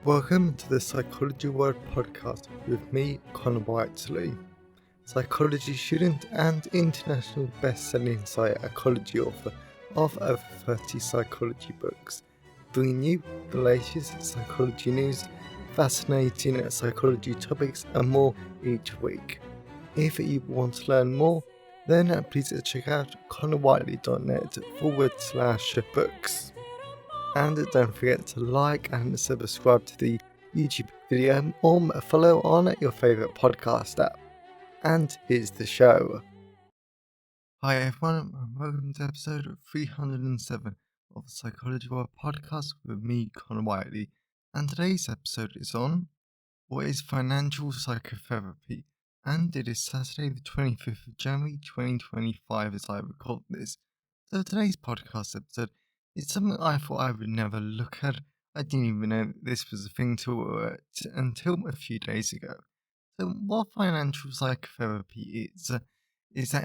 Welcome to the Psychology World podcast with me, Connor Whiteley, psychology student and international best-selling psychology author of over 30 psychology books, bringing you the latest psychology news, fascinating psychology topics and more each week. If you want to learn more, then please check out connorwhiteley.net/books. And don't forget to like and subscribe to the YouTube video or follow on your favourite podcast app. And here's the show. Hi everyone, and welcome to episode 307 of the Psychology World podcast with me, Connor Whiteley. And today's episode is on what is financial psychotherapy. And it is Saturday the 25th of January 2025 as I record this. So today's podcast episode is something I thought I would never look at. I didn't even know this was a thing until a few days ago. So what financial psychotherapy is that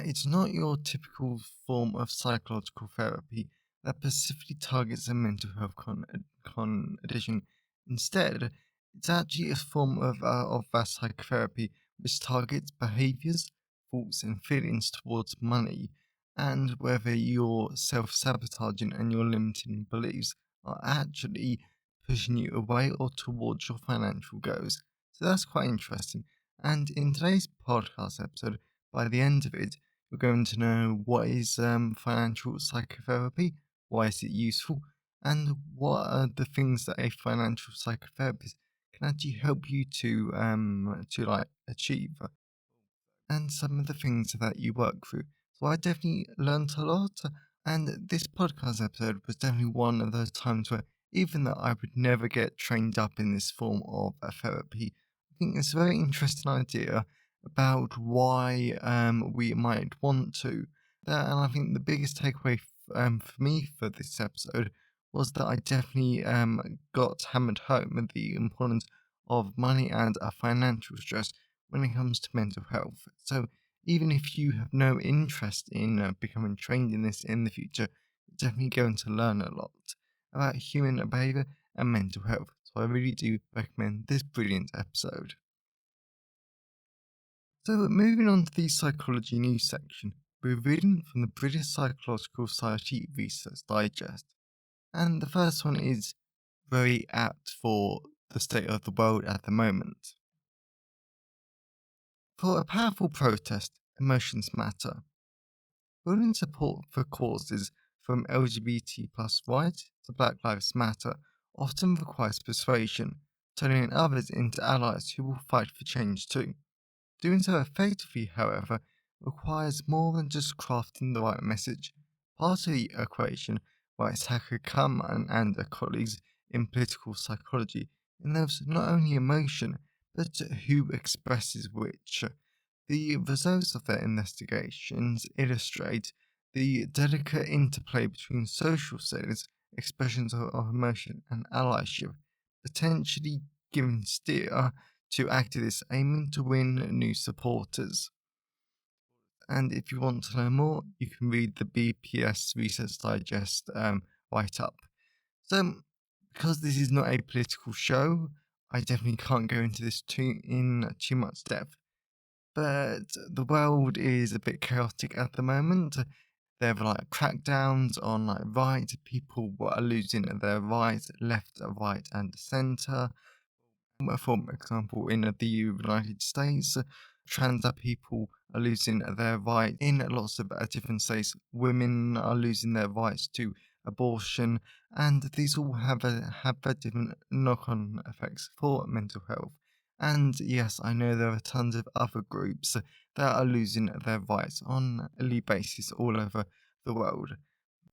it's not your typical form of psychological therapy that specifically targets a mental health condition. Instead, it's actually a form of that psychotherapy which targets behaviors, thoughts, and feelings towards money, and whether your self-sabotaging and your limiting beliefs are actually pushing you away or towards your financial goals. So that's quite interesting. And in today's podcast episode, by the end of it, we're going to know what is financial psychotherapy, why is it useful, and what are the things that a financial psychotherapist can actually help you to achieve, and some of the things that you work through. So I definitely learned a lot, and this podcast episode was definitely one of those times where, even though I would never get trained up in this form of therapy, I think it's a very interesting idea about why we might want to. And I think the biggest takeaway for me for this episode was that I definitely got hammered home the importance of money and financial stress when it comes to mental health. So even if you have no interest in becoming trained in this in the future, you're definitely going to learn a lot about human behavior and mental health. So I really do recommend this brilliant episode. So moving on to the psychology news section, we're reading from the British Psychological Society Research Digest. And the first one is very apt for the state of the world at the moment. For a powerful protest, emotions matter. Building support for causes from LGBT plus rights to Black Lives Matter often requires persuasion, turning others into allies who will fight for change too. Doing so effectively, however, requires more than just crafting the right message. Part of the equation, writes Hacker Kaman and her colleagues in political psychology, involves not only emotion, but who expresses which. The results of their investigations illustrate the delicate interplay between social status, expressions of emotion, and allyship, potentially giving steer to activists aiming to win new supporters. And if you want to learn more, you can read the BPS Research Digest write-up. So, because this is not a political show, I definitely can't go into this in too much depth. But the world is a bit chaotic at the moment. There are crackdowns on rights. People are losing their rights, left, right, and centre. For example, in the United States, trans people are losing their rights in lots of different states. Women are losing their rights to abortion, and these all have different knock-on effects for mental health. And yes, I know there are tons of other groups that are losing their rights on a daily basis all over the world.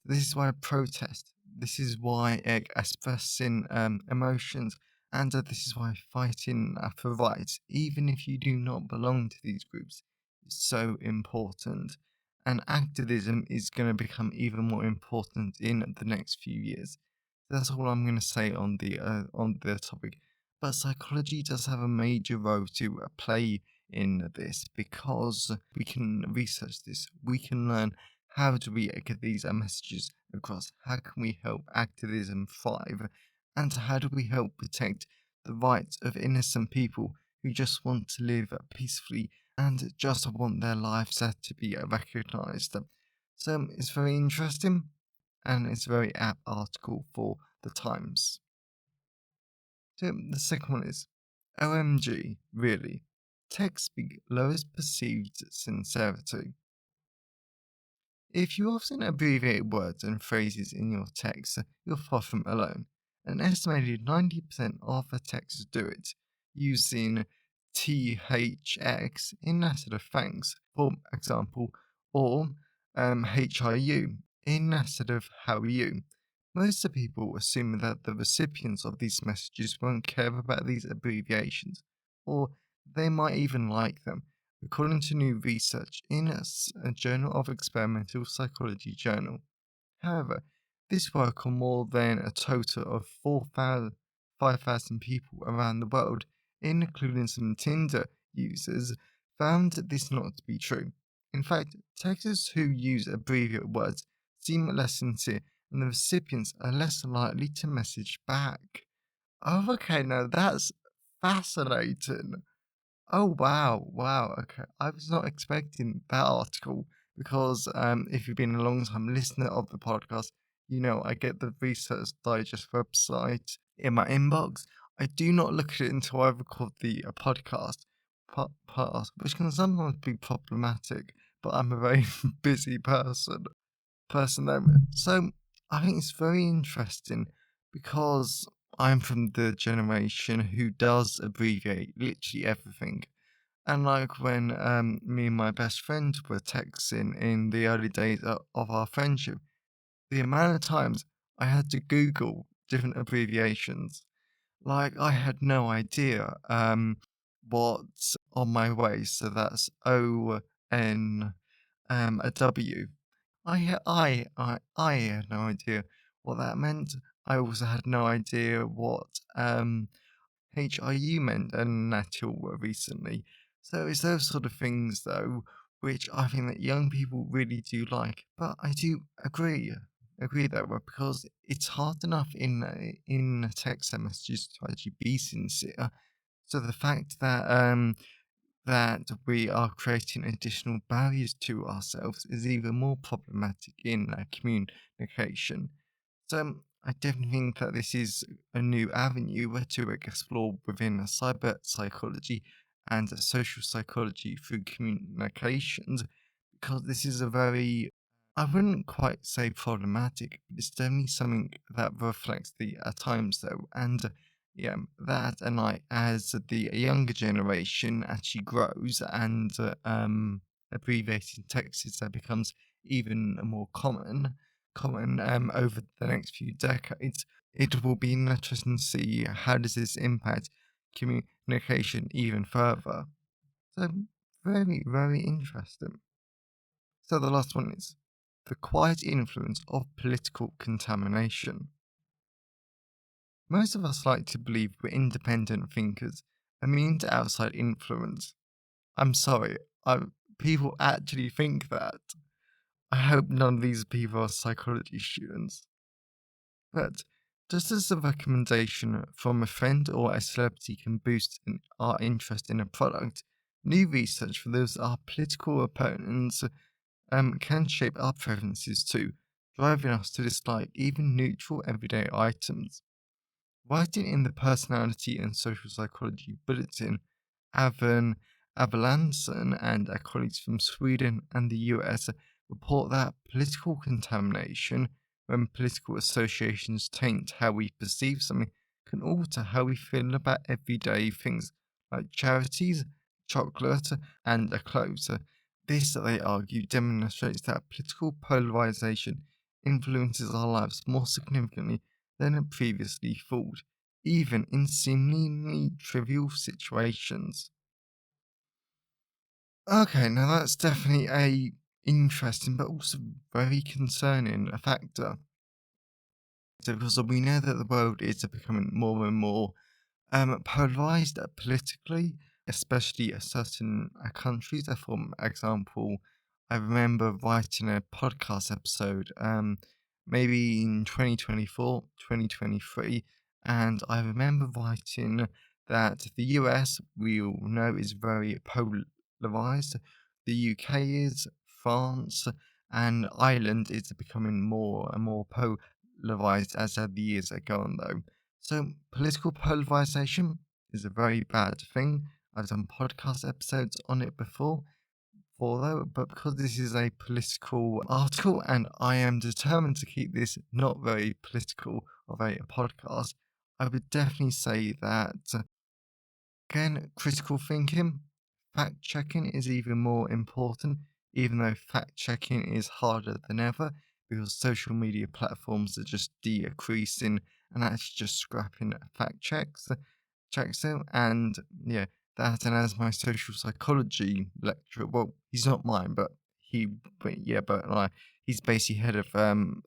This is why I protest. This is why expressing emotions, and this is why fighting for rights, even if you do not belong to these groups, is so important. And activism is going to become even more important in the next few years. That's all I'm going to say on the topic. But psychology does have a major role to play in this, because we can research this, we can learn how do we get these messages across, how can we help activism thrive, and how do we help protect the rights of innocent people who just want to live peacefully and just want their lives to be recognised. So it's very interesting and it's a very apt article for the Times. So the second one is OMG, really? Tech speak lowest perceived sincerity. If you often abbreviate words and phrases in your text, you're far from alone. An estimated 90% of the texts do it, using THX instead of thanks, for example, or HIU instead of how are you. Most of the people assume that the recipients of these messages won't care about these abbreviations, or they might even like them. According to new research in a Journal of Experimental Psychology journal. However, this work on more than a total of 5,000 people around the world, including some Tinder users, found this not to be true. In fact, texters who use abbreviated words seem less sincere, and the recipients are less likely to message back. Oh, okay, now that's fascinating. Oh wow, wow. Okay, I was not expecting that article because if you've been a long time listener of the podcast, you know I get the Research Digest website in my inbox. I do not look at it until I record the podcast part, which can sometimes be problematic. But I'm a very busy person though. So I think it's very interesting because I'm from the generation who does abbreviate literally everything. And like when me and my best friend were texting in the early days of our friendship, the amount of times I had to Google different abbreviations, like I had no idea what's on my way. So that's ON a W. I had no idea what that meant. I also had no idea what HIU meant until recently. So it's those sort of things though, which I think that young people really do like. But I do agree though, because it's hard enough in text messages to actually be sincere. So the fact that we are creating additional barriers to ourselves is even more problematic in communication. So I definitely think that this is a new avenue where to explore within cyber psychology and social psychology through communications, because this is a very, I wouldn't quite say problematic, but it's definitely something that reflects the times though. And yeah, that and like as the younger generation actually grows and abbreviating texts that becomes even more common over the next few decades, it will be interesting to see how does this impact communication even further. So very, very interesting. So the last one is the quiet influence of political contamination. Most of us like to believe we're independent thinkers, immune to outside influence. I'm sorry, people actually think that. I hope none of these people are psychology students. But just as a recommendation from a friend or a celebrity can boost our interest in a product, new research for those our political opponents can shape our preferences too, driving us to dislike even neutral everyday items. Writing in the Personality and Social Psychology Bulletin, Avan Avalanson and colleagues from Sweden and the US report that political contamination, when political associations taint how we perceive something, can alter how we feel about everyday things like charities, chocolate, and clothes. This, they argue, demonstrates that political polarization influences our lives more significantly than it previously thought, even in seemingly trivial situations. Okay, now that's definitely a interesting but also very concerning factor. So because we know that the world is becoming more and more polarized politically, especially certain countries. For example, I remember writing a podcast episode maybe in 2024, 2023, And I remember writing that the US, we all know, is very polarized. The UK is, France, and Ireland is becoming more and more polarized as the years are going, though. So, political polarization is a very bad thing. I've done podcast episodes on it before, though, but because this is a political article and I am determined to keep this not very political of a podcast, I would definitely say that, again, critical thinking, fact checking is even more important, even though fact checking is harder than ever because social media platforms are just decreasing and actually just scrapping fact checks them. And yeah, that, and as my social psychology lecturer, well, he's not mine, but he's basically head of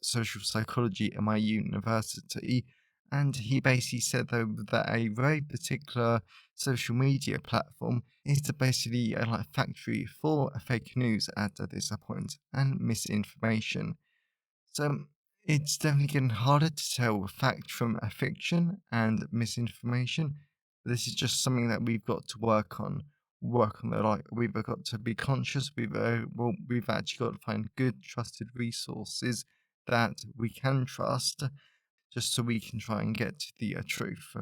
social psychology at my university, and he basically said though that a very particular social media platform is basically a like factory for fake news at this point and misinformation. So it's definitely getting harder to tell fact from a fiction and misinformation. This is just something that we've got to work on. Work on that. Like we've got to be conscious. We've actually got to find good, trusted resources that we can trust, just so we can try and get to the truth.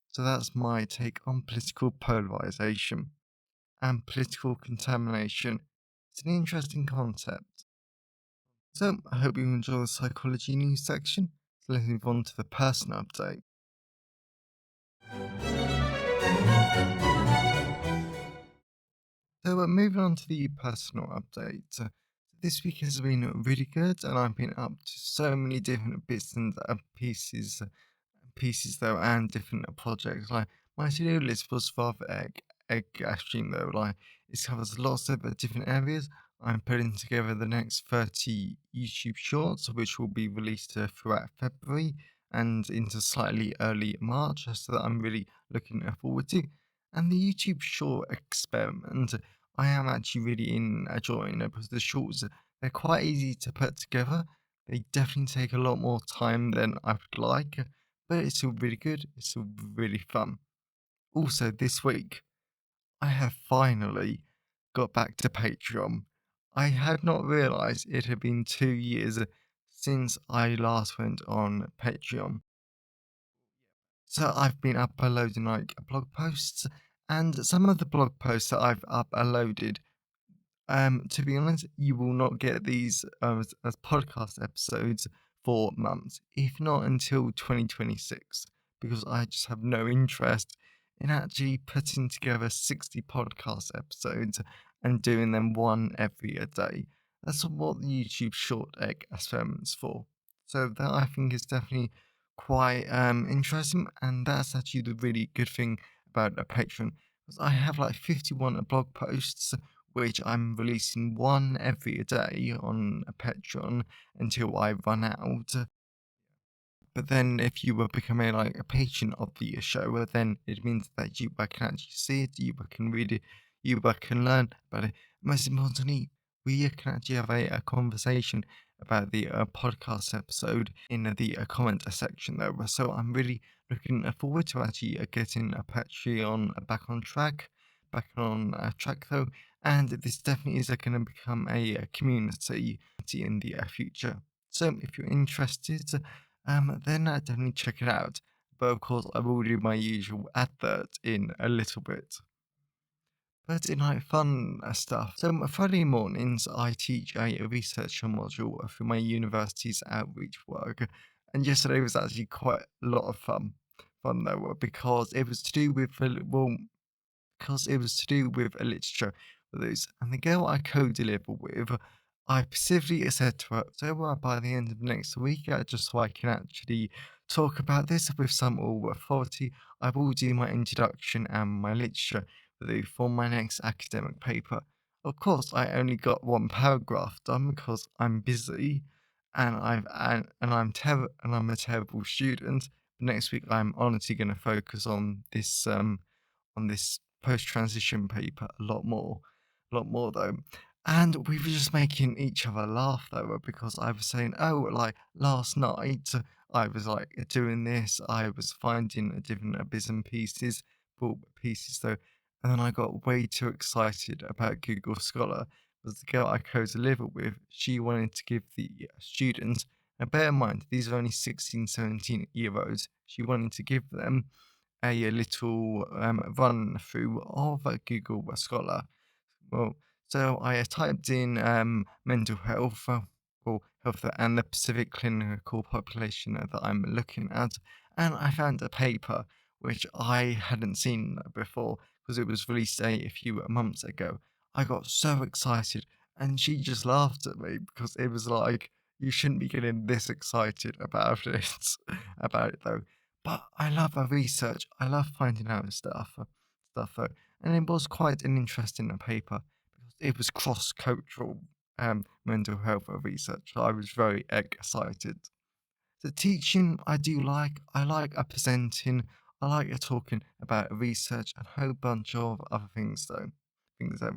So that's my take on political polarization and political contamination. It's an interesting concept. So, I hope you enjoy the psychology news section. So, let's move on to the person update. So, moving on to the personal update. This week has been really good, and I've been up to so many different bits and pieces though, and different projects. Like my to-do list was rather extreme though. Like it covers lots of different areas. I'm putting together the next 30 YouTube shorts, which will be released throughout February and into slightly early March, so that I'm really looking forward to. And the YouTube short experiment, I am actually really enjoying it because the shorts, they're quite easy to put together. They definitely take a lot more time than I would like, but it's still really good. It's still really fun. Also, this week, I have finally got back to Patreon. I had not realised it had been 2 years since I last went on Patreon. So I've been uploading like blog posts, and some of the blog posts that I've uploaded, to be honest, you will not get these as podcast episodes for months, if not until 2026, because I just have no interest in actually putting together 60 podcast episodes and doing them one every a day. That's what the YouTube short egg experiment's for. So that I think is definitely quite interesting, and that's actually the really good thing about a Patreon. Because I have like 51 blog posts which I'm releasing one every day on a Patreon until I run out. But then if you were becoming like a patron of the show, then it means that you can actually see it, you can read it, you can learn about it. Most importantly, we can actually have a conversation about the podcast episode in the comment section there. So I'm really looking forward to actually getting a Patreon back on track though. And this definitely is going to become a community in the future. So if you're interested, then definitely check it out. But of course, I will do my usual advert in a little bit. But in like fun stuff. So Friday mornings, I teach a research module for my university's outreach work. And yesterday was actually quite a lot of fun though, because it was to do with, because it was to do with a literature release. And the girl I co-deliver with, I specifically said to her, so by the end of next week, just so I can actually talk about this with some authority, I will do my introduction and my literature review for my next academic paper. Of course, I only got one paragraph done because I'm busy, and I'm a terrible student. Next week, I'm honestly going to focus on this post transition paper a lot more though. And we were just making each other laugh though, because I was saying, oh, like last night I was like doing this, I was finding different bits and pieces, thought pieces though, and then I got way too excited about Google Scholar because the girl I co-deliver with, she wanted to give the students, and bear in mind, these are only 16, 17 year olds, she wanted to give them a little run through of Google Scholar. Well, so I typed in mental health or health and the specific clinical population that I'm looking at, and I found a paper which I hadn't seen before because it was released a few months ago. I got so excited, and she just laughed at me because it was like, you shouldn't be getting this excited about it, about it though. But I love research. I love finding out stuff, and it was quite an interesting paper because it was cross-cultural mental health research. So I was very excited. The teaching I do like. I like presenting. I like talking about research and a whole bunch of other things though.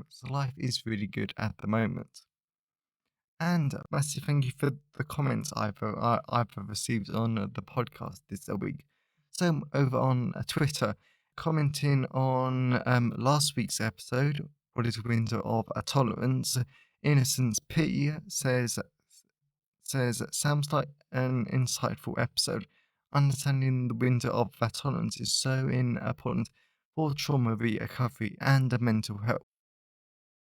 So life is really good at the moment. And massive thank you for the comments I've received on the podcast this week. So over on Twitter, commenting on last week's episode, what is Window of Tolerance, Innocence P says sounds like an insightful episode. Understanding the window of tolerance is so important for trauma recovery and mental health.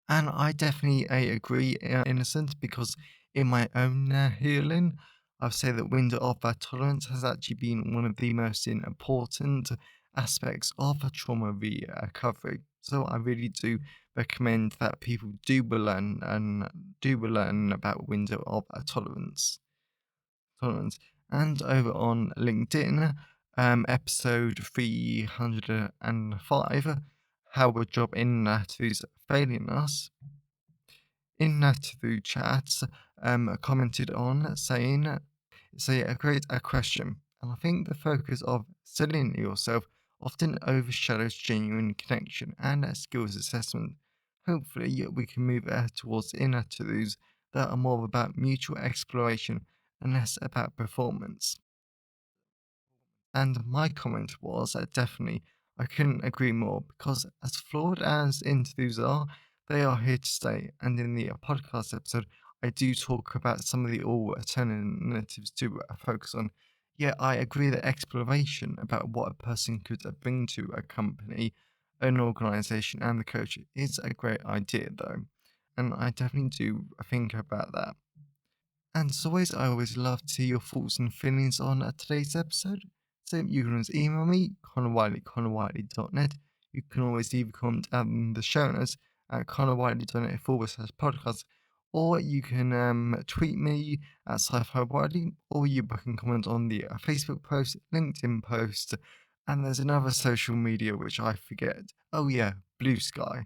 And I definitely agree, Innocent, because in my own healing, I've said that window of tolerance has actually been one of the most important aspects of trauma recovery. So I really do recommend that people do learn about window of tolerance. And over on LinkedIn, episode 305, how a job interviews failing us. In that through chats, commented on saying, say a great question. And I think the focus of selling yourself often overshadows genuine connection and skills assessment. Hopefully, we can move towards inner truths that are more about mutual exploration and less about performance. And my comment was that definitely I couldn't agree more because as flawed as interviews are, they are here to stay. And in the podcast episode, I do talk about some of the alternatives to focus on. Yeah, I agree that exploration about what a person could bring to a company, an organization, and the coach is a great idea, though. And I definitely do think about that. And as always, I always love to hear your thoughts and feelings on today's episode. So you can always email me, connorwhiteley@connorwhiteley.net. You can always leave a comment in the show notes at connorwhiteley.net/podcast. Or you can tweet me at sci-fi or you can comment on the Facebook post, LinkedIn post, and there's another social media which I forget. Oh yeah, Blue Sky.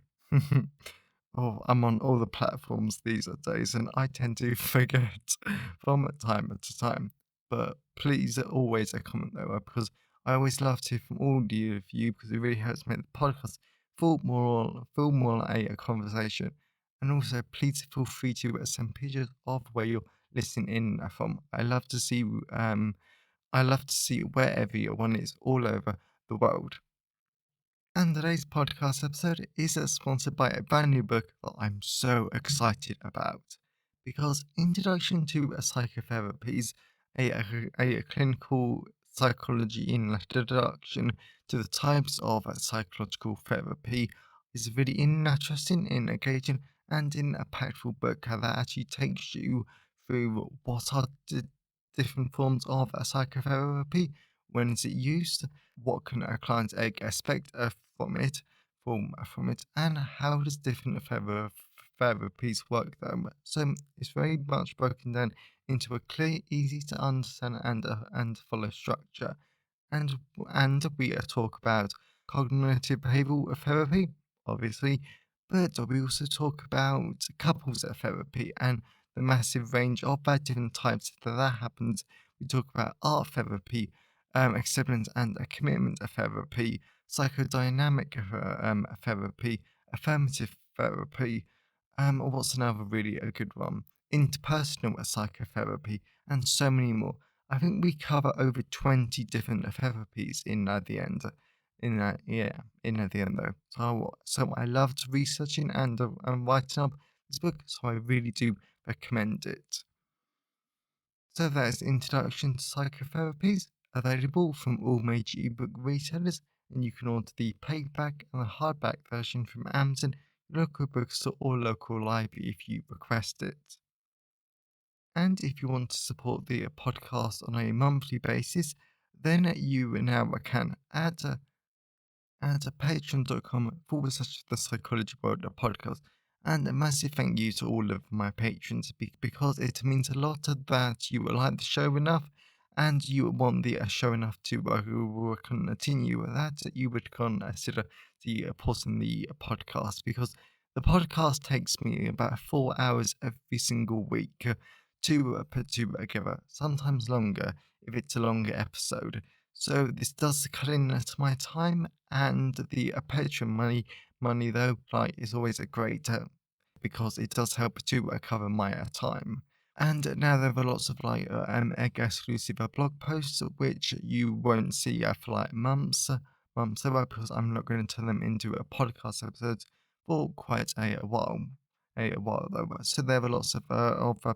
Oh, I'm on all the platforms these days, and I tend to forget from time to time. But please always comment though, because I always love to hear from all of you because it really helps make the podcast feel more like a conversation. And also, please feel free to send pictures of where you're listening in from. I love to see wherever one is all over the world. And today's podcast episode is sponsored by a brand new book that I'm so excited about. Because Introduction to Psychotherapy is a clinical psychology introduction to the types of psychological therapy is a really interesting, engaging, and impactful book that actually takes you through what are the different forms of psychotherapy, when is it used, what can a client expect from it, and how does different therapies work them. So it's very much broken down into a clear, easy to understand and follow structure. And we talk about cognitive behavioral therapy, obviously, but we also talk about couples therapy and the massive range of different types that happens. We talk about art therapy, acceptance and commitment therapy, psychodynamic therapy, affirmative therapy. What's another really a good one? Interpersonal psychotherapy, and so many more. I think we cover over 20 different therapies in the end. In the end though. So I loved researching and writing up this book, so I really do recommend it. So there's Introduction to Psychotherapies, available from all major ebook retailers, and you can order the paperback and the hardback version from Amazon, local bookstore, or local library if you request it. And if you want to support the podcast on a monthly basis, then you now can add at patreon.com/slash the Psychology World podcast. And a massive thank you to all of my patrons because it means a lot that you like the show enough and you want the show enough to continue that you would consider the pausing the podcast, because the podcast takes me about 4 hours every single week to put together, sometimes longer if it's a longer episode. So this does cut into my time, and the Patreon money though, like, is always a great because it does help to cover my time. And now there are lots of exclusive blog posts which you won't see for like months over, because I'm not going to turn them into a podcast episodes for quite a while though. So there are lots of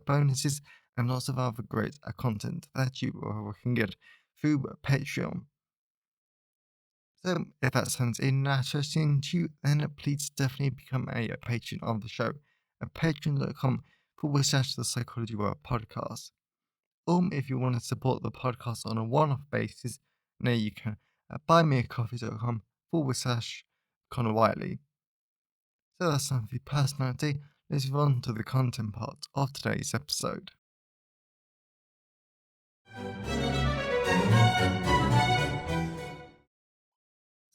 bonuses and lots of other great content that you can get through Patreon. So if that sounds interesting to you, then please definitely become a patron of the show at patreon.com/the Psychology World podcast. Or if you want to support the podcast on a one-off basis, now you can at buymeacoffee.com/Connor Wiley. So that's enough of the personality. Let's move on to the content part of today's episode.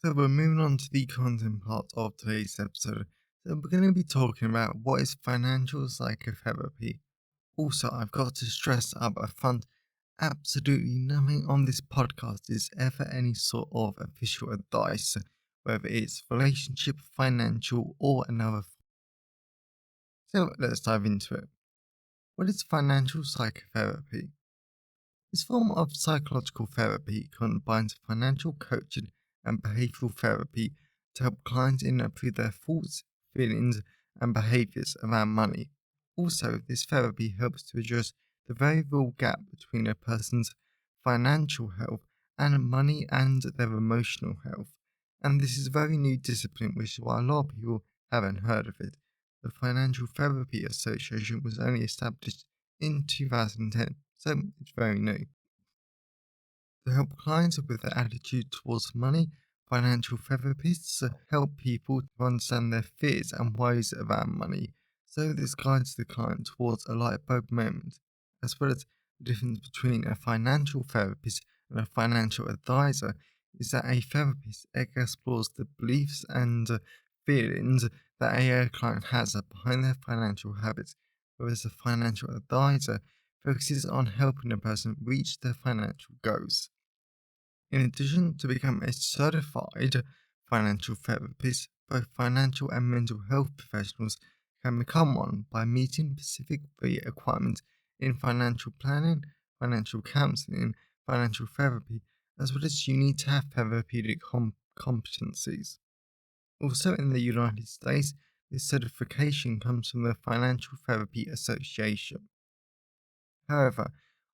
So we're moving on to the content part of today's episode. So we're going to be talking about what is financial psychotherapy. Also, I've got to stress up front, absolutely nothing on this podcast is ever any sort of official advice, whether it's relationship, financial, or another. So let's dive into it. What is financial psychotherapy? This form of psychological therapy combines financial coaching and behavioral therapy to help clients improve their thoughts, feelings, and behaviors around money. Also, this therapy helps to address the very real gap between a person's financial health and money and their emotional health. And this is a very new discipline, which is why a lot of people haven't heard of it. The Financial Therapy Association was only established in 2010, so it's very new. To help clients with their attitude towards money, financial therapists help people to understand their fears and worries around money, so this guides the client towards a light bulb moment, as well as the difference between a financial therapist and a financial advisor is that a therapist explores the beliefs and feelings that a client has behind their financial habits, whereas a financial advisor focuses on helping a person reach their financial goals. In addition to become a certified financial therapist, both financial and mental health professionals can become one by meeting specific requirements in financial planning, financial counseling, financial therapy, as well as you need to have therapeutic competencies. Also, in the United States, this certification comes from the Financial Therapy Association. However,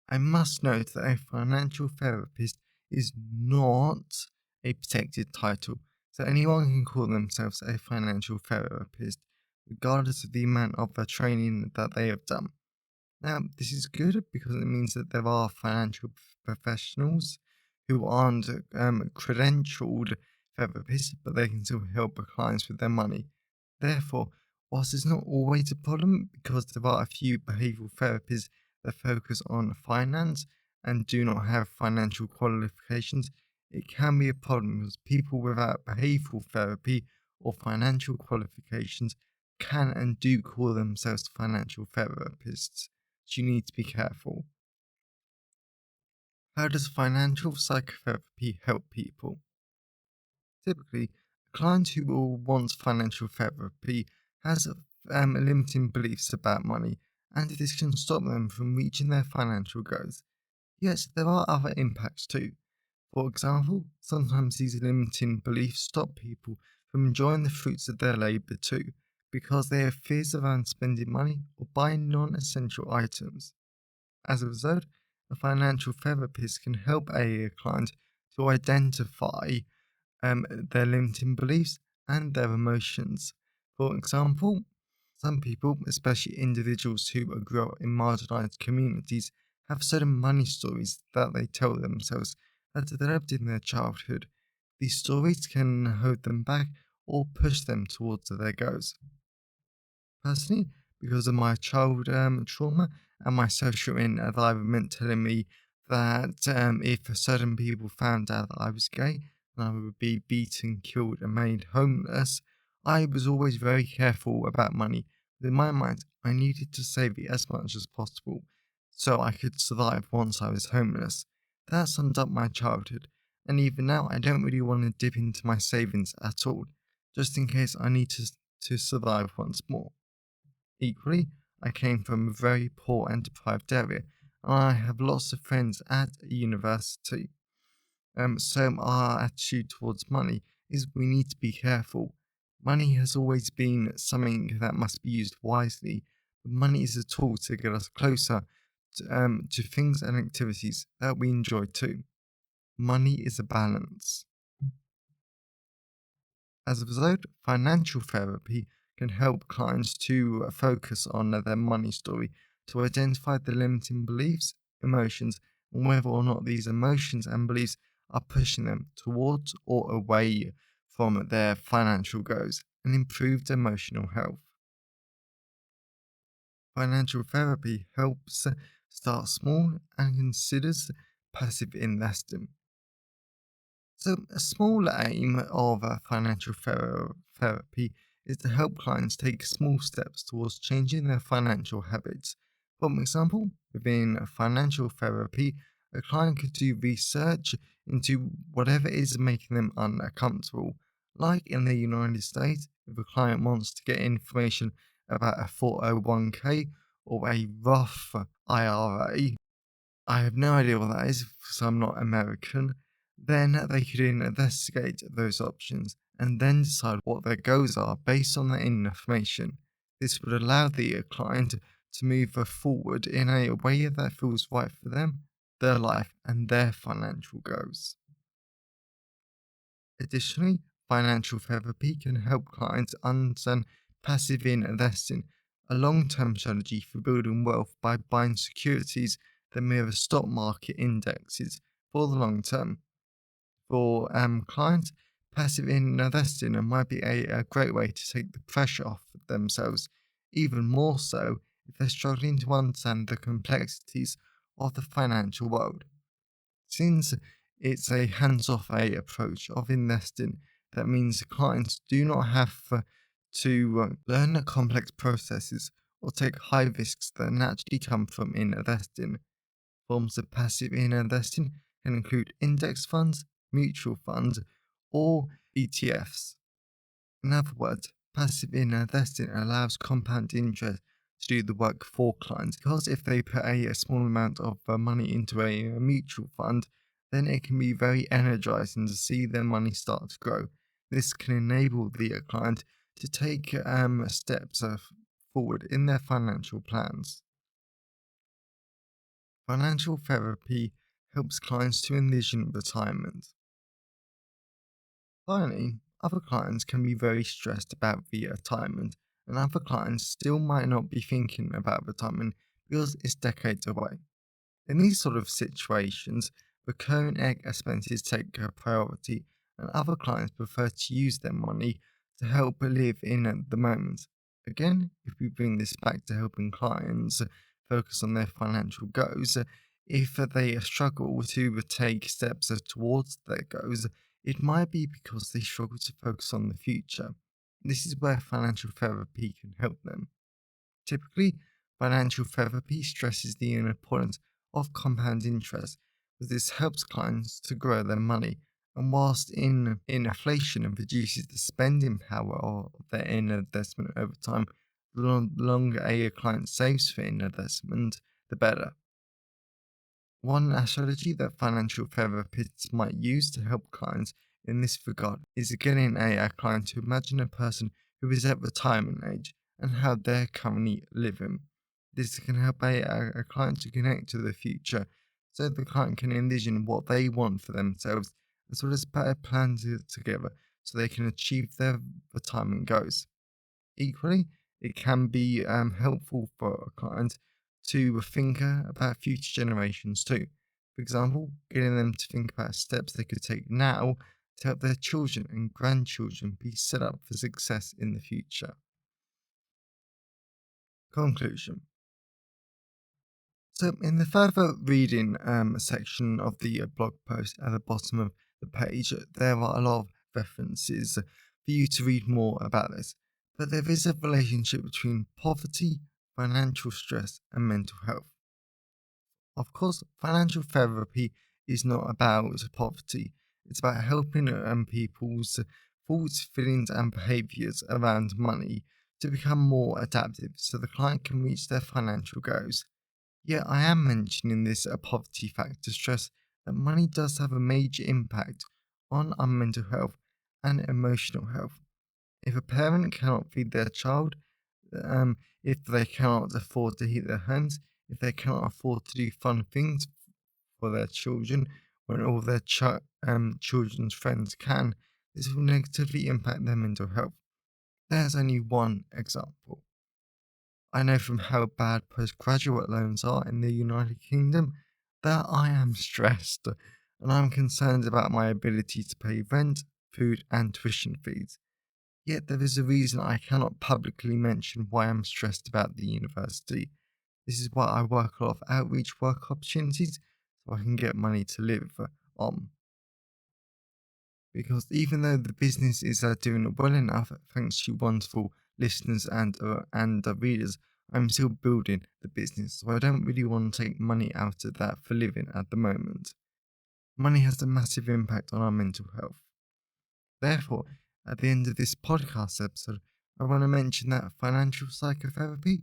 I must note that a financial therapist is not a protected title, so anyone can call themselves a financial therapist, regardless of the amount of training that they have done. Now, this is good because it means that there are financial professionals who aren't credentialed therapists, but they can still help clients with their money. Therefore, whilst it's not always a problem, because there are a few behavioral therapists that focus on finance and do not have financial qualifications, it can be a problem because people without behavioral therapy or financial qualifications can and do call themselves financial therapists. So you need to be careful. How does financial psychotherapy help people? Typically, a client who wants financial therapy has limiting beliefs about money, and this can stop them from reaching their financial goals. Yes, there are other impacts too. For example, sometimes these limiting beliefs stop people from enjoying the fruits of their labour too, because they have fears around spending money or buying non essential items. As a result, a financial therapist can help a client to identify their limiting beliefs and their emotions. For example, some people, especially individuals who grow up in marginalized communities, have certain money stories that they tell themselves that developed in their childhood. These stories can hold them back or push them towards their goals. Personally, because of my child trauma and my social environment telling me that if certain people found out that I was gay, and I would be beaten, killed, and made homeless, I was always very careful about money. In my mind, I needed to save it as much as possible so I could survive once I was homeless. That summed up my childhood, and even now, I don't really want to dip into my savings at all, just in case I need to survive once more. Equally, I came from a very poor and deprived area, and I have lots of friends at university. So our attitude towards money is we need to be careful. Money has always been something that must be used wisely, but money is a tool to get us closer to things and activities that we enjoy too. Money is a balance. As a result, financial therapy can help clients to focus on their money story, to identify the limiting beliefs, emotions, and whether or not these emotions and beliefs are pushing them towards or away from their financial goals and improved emotional health. Financial therapy helps start small and considers passive investing. So, a small aim of financial therapy is to help clients take small steps towards changing their financial habits. For example, within financial therapy, a client could do research into whatever is making them uncomfortable. Like in the United States, if a client wants to get information about a 401k or a Roth IRA, I have no idea what that is because I'm not American. Then they could investigate those options and then decide what their goals are based on that information. This would allow the client to move forward in a way that feels right for them, their life, and their financial goals. Additionally, financial therapy can help clients understand passive investing, a long term strategy for building wealth by buying securities that mirror stock market indexes for the long term. For clients, passive investing might be a great way to take the pressure off themselves, even more so if they're struggling to understand the complexities of the financial world. Since it's a hands-off a approach of investing, that means clients do not have to learn the complex processes or take high risks that naturally come from investing. Forms of passive investing can include index funds, mutual funds, or ETFs. In other words, passive investing allows compound interest to do the work for clients because if they put a small amount of money into a mutual fund, then it can be very energizing to see their money start to grow. This can enable the client to take steps forward in their financial plans. Financial therapy helps clients to envision retirement. Finally, other clients can be very stressed about the retirement, and other clients still might not be thinking about retirement because it's decades away. In these sort of situations, recurring expenses take a priority, and other clients prefer to use their money to help live in the moment. Again, if we bring this back to helping clients focus on their financial goals, if they struggle to take steps towards their goals, it might be because they struggle to focus on the future. This is where financial therapy can help them. Typically, financial therapy stresses the importance of compound interest, as this helps clients to grow their money. And whilst in inflation and reduces the spending power of their investment over time, the longer a client saves for investment, the better. One strategy that financial therapists might use to help clients in this regard is getting a client to imagine a person who is at retirement age and how they're currently living. This can help a client to connect to the future so the client can envision what they want for themselves as well as better plans it together so they can achieve their retirement goals. Equally, it can be helpful for a client to think about future generations too. For example, getting them to think about steps they could take now to help their children and grandchildren be set up for success in the future. Conclusion. So, in the further reading section of the blog post at the bottom of the page, there are a lot of references for you to read more about this. But there is a relationship between poverty, financial stress, and mental health. Of course, financial therapy is not about poverty, it's about helping people's thoughts, feelings, and behaviors around money to become more adaptive so the client can reach their financial goals. Yeah, I am mentioning this poverty factor stress that money does have a major impact on our mental health and emotional health. If a parent cannot feed their child, if they cannot afford to heat their homes, if they cannot afford to do fun things for their children when all their children's friends can, this will negatively impact their mental health. There's only one example. I know from how bad postgraduate loans are in the United Kingdom that I am stressed and I'm concerned about my ability to pay rent, food, and tuition fees. Yet there is a reason I cannot publicly mention why I'm stressed about the university. This is why I work a lot of outreach work opportunities so I can get money to live on. Because even though the business is doing well enough, thanks to wonderful listeners and readers, I'm still building the business, so I don't really want to take money out of that for living at the moment. Money has a massive impact on our mental health. Therefore, at the end of this podcast episode, I want to mention that financial psychotherapy,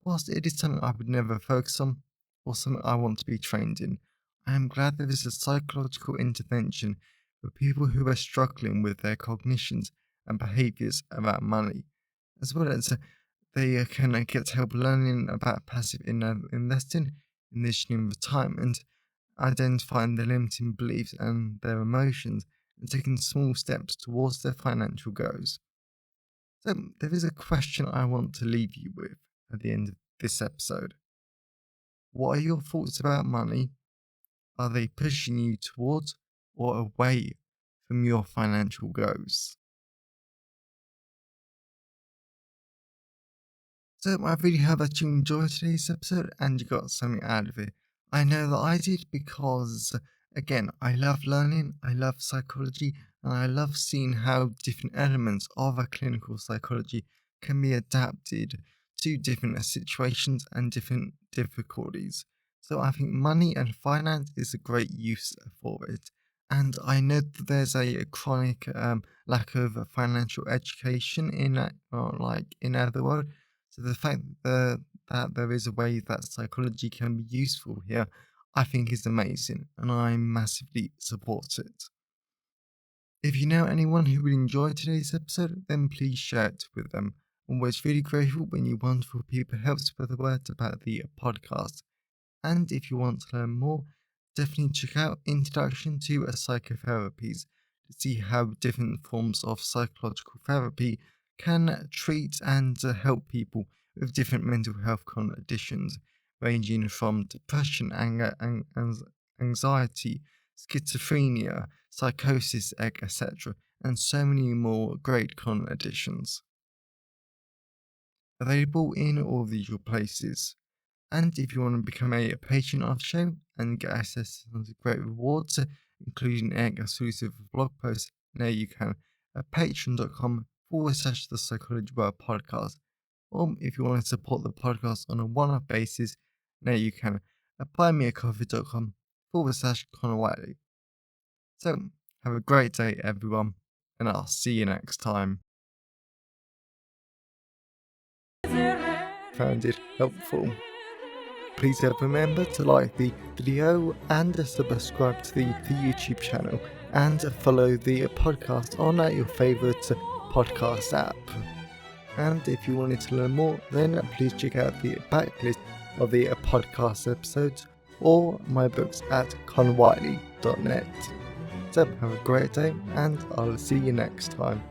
whilst it is something I would never focus on or something I want to be trained in, I am glad there is a psychological intervention for people who are struggling with their cognitions and behaviours about money, as well as they can get help learning about passive investing, envisioning retirement, identifying their limiting beliefs and their emotions, and taking small steps towards their financial goals. So, there is a question I want to leave you with at the end of this episode. What are your thoughts about money? Are they pushing you towards or away from your financial goals? So, I really hope that you enjoyed today's episode and you got something out of it. I know that I did because, again, I love learning, I love psychology, and I love seeing how different elements of a clinical psychology can be adapted to different situations and different difficulties. So, I think money and finance is a great use for it. And I know that there's a chronic lack of financial education in the world. So the fact that there is a way that psychology can be useful here, I think is amazing, and I massively support it. If you know anyone who would enjoy today's episode, then please share it with them. I'm always really grateful when you wonderful people help spread the word about the podcast. And if you want to learn more, definitely check out Introduction to Psychotherapies to see how different forms of psychological therapy can treat and help people with different mental health conditions, ranging from depression, anger, anxiety, schizophrenia, psychosis, etc., and so many more great conditions. Available in all the usual places. And if you want to become a patron of the show and get access to some great rewards, including exclusive blog posts, now you can at patreon.com/the Psychology World Podcast. Or if you want to support the podcast on a one-off basis, now you can at buymeacoffee.com/Connor Wiley. So, have a great day, everyone, and I'll see you next time. Found it helpful. Please remember to like the video and subscribe to the YouTube channel and follow the podcast on your favourite podcast app. And if you wanted to learn more, then please check out the backlist of the podcast episodes or my books at conwiley.net. So have a great day, and I'll see you next time.